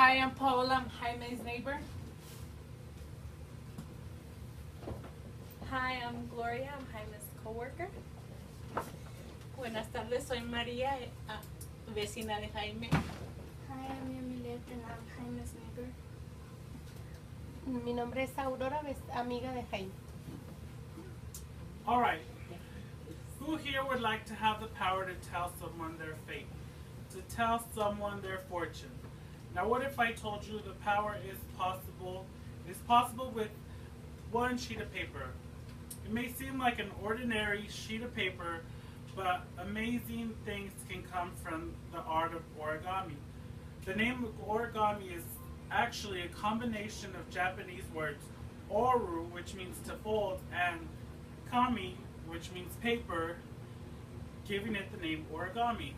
Hi, I'm Paola. I'm Jaime's neighbor. Hi, I'm Gloria. I'm Jaime's coworker. Buenas tardes, soy María, vecina de Jaime. Hi, I'm Yamilet and I'm Jaime's neighbor. Mi nombre es Aurora, amiga de Jaime. All right. Who here would like to have the power to tell someone their fate? To tell someone their fortune? Now, what if I told you the power is possible with one sheet of paper? It may seem like an ordinary sheet of paper, but amazing things can come from the art of origami. The name of origami is actually a combination of Japanese words oru, which means to fold, and kami, which means paper, giving it the name origami.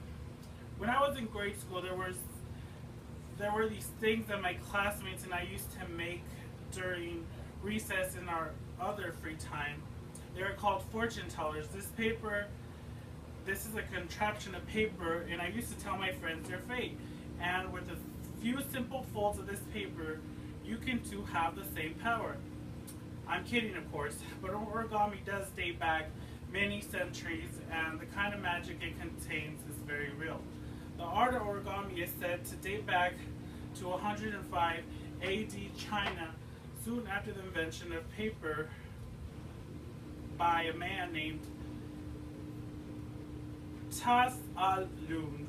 When I was in grade school, there were these things that my classmates and I used to make during recess in our other free time. They were called fortune tellers. This is a contraption of paper, and I used to tell my friends their fate. And with a few simple folds of this paper, you can too have the same power. I'm kidding, of course, but origami does date back many centuries, and the kind of magic it contains is very real. The art of origami is said to date back to 105 AD China, soon after the invention of paper by a man named Tas al-Lung.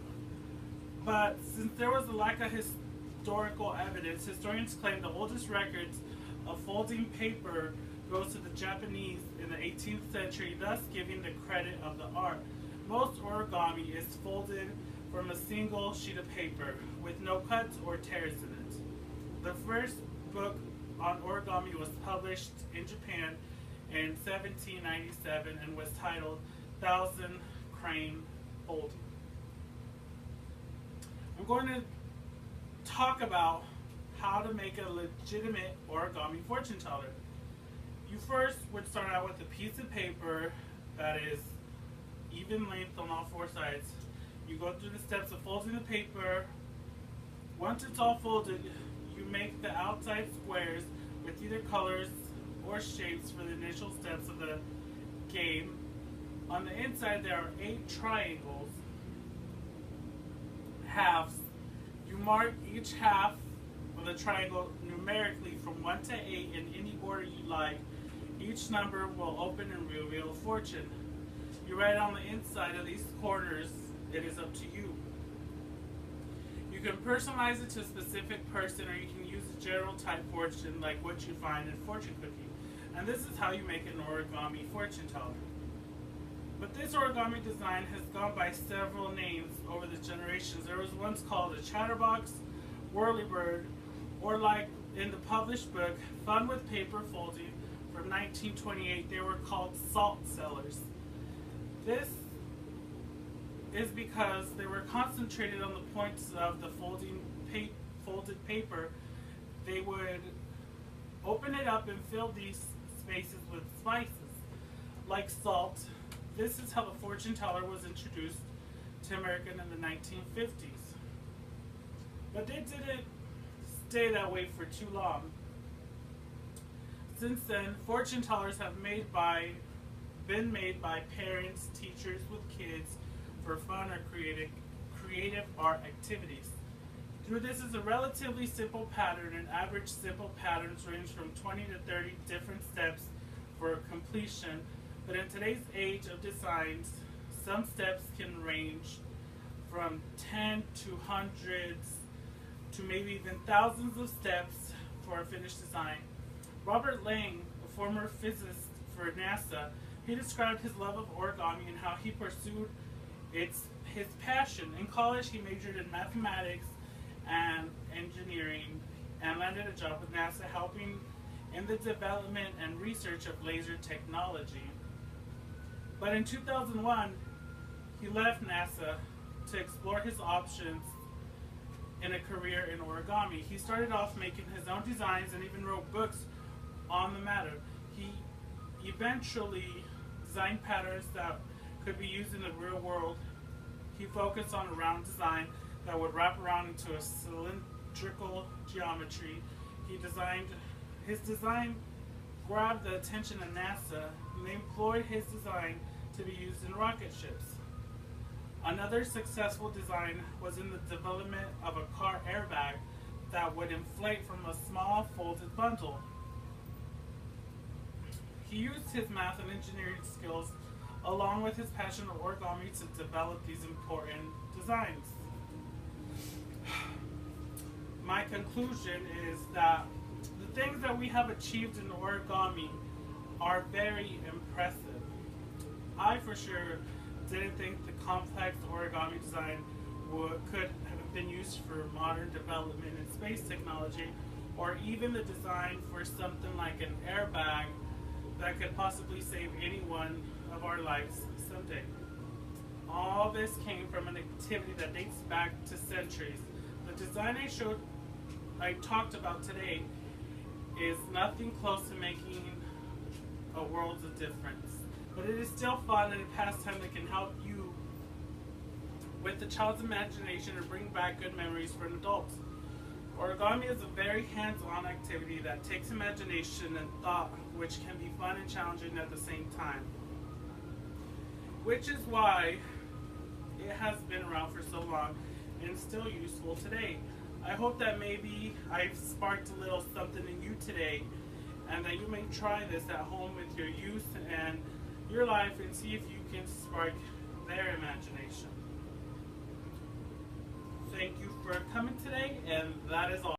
But since there was a lack of historical evidence, historians claim the oldest records of folding paper goes to the Japanese in the 18th century, thus giving the credit of the art. Most origami is folded from a single sheet of paper with no cuts or tears in it. The first book on origami was published in Japan in 1797 and was titled Thousand Crane Folding. I'm going to talk about how to make a legitimate origami fortune teller. You first would start out with a piece of paper that is even length on all four sides. You go through the steps of folding the paper. Once it's all folded, you make the outside squares with either colors or shapes for the initial steps of the game. On the inside, there are 8 triangles, halves. You mark each half of the triangle numerically from 1 to 8 in any order you like. Each number will open and reveal a fortune. You write on the inside of these corners. It is up to you. You can personalize it to a specific person, or you can use a general type fortune like what you find in fortune cookie. And this is how you make an origami fortune teller. But this origami design has gone by several names over the generations. There was once called a chatterbox, whirlybird, or like in the published book, Fun with Paper Folding from 1928, they were called salt cellars. This is because they were concentrated on the points of the folded paper. They would open it up and fill these spaces with spices, like salt. This is how the fortune teller was introduced to America in the 1950s. But they didn't stay that way for too long. Since then, fortune tellers have been made by parents, teachers with kids for fun or creative art activities. Through this is a relatively simple pattern, and average simple patterns range from 20 to 30 different steps for completion. But in today's age of designs, some steps can range from 10 to hundreds to maybe even thousands of steps for a finished design. Robert Lang, a former physicist for NASA, he described his love of origami and how he pursued his passion. In college, he majored in mathematics and engineering and landed a job with NASA helping in the development and research of laser technology. But in 2001, he left NASA to explore his options in a career in origami. He started off making his own designs and even wrote books on the matter. He eventually designed patterns that could be used in the real world. He focused on a round design that would wrap around into a cylindrical geometry. His design grabbed the attention of NASA, and they employed his design to be used in rocket ships. Another successful design was in the development of a car airbag that would inflate from a small folded bundle. He used his math and engineering skills along with his passion for origami to develop these important designs. My conclusion is that the things that we have achieved in origami are very impressive. I for sure didn't think the complex origami design could have been used for modern development in space technology, or even the design for something like an airbag that could possibly save any one of our lives someday. All this came from an activity that dates back to centuries. The design I talked about today is nothing close to making a world of difference. But it is still fun and a pastime that can help you with the child's imagination and bring back good memories for an adult. Origami is a very hands-on activity that takes imagination and thought, which can be fun and challenging at the same time. Which is why it has been around for so long and still useful today. I hope that maybe I've sparked a little something in you today, and that you may try this at home with your youth and your life and see if you can spark their imagination. Thank you for coming today, and that is all.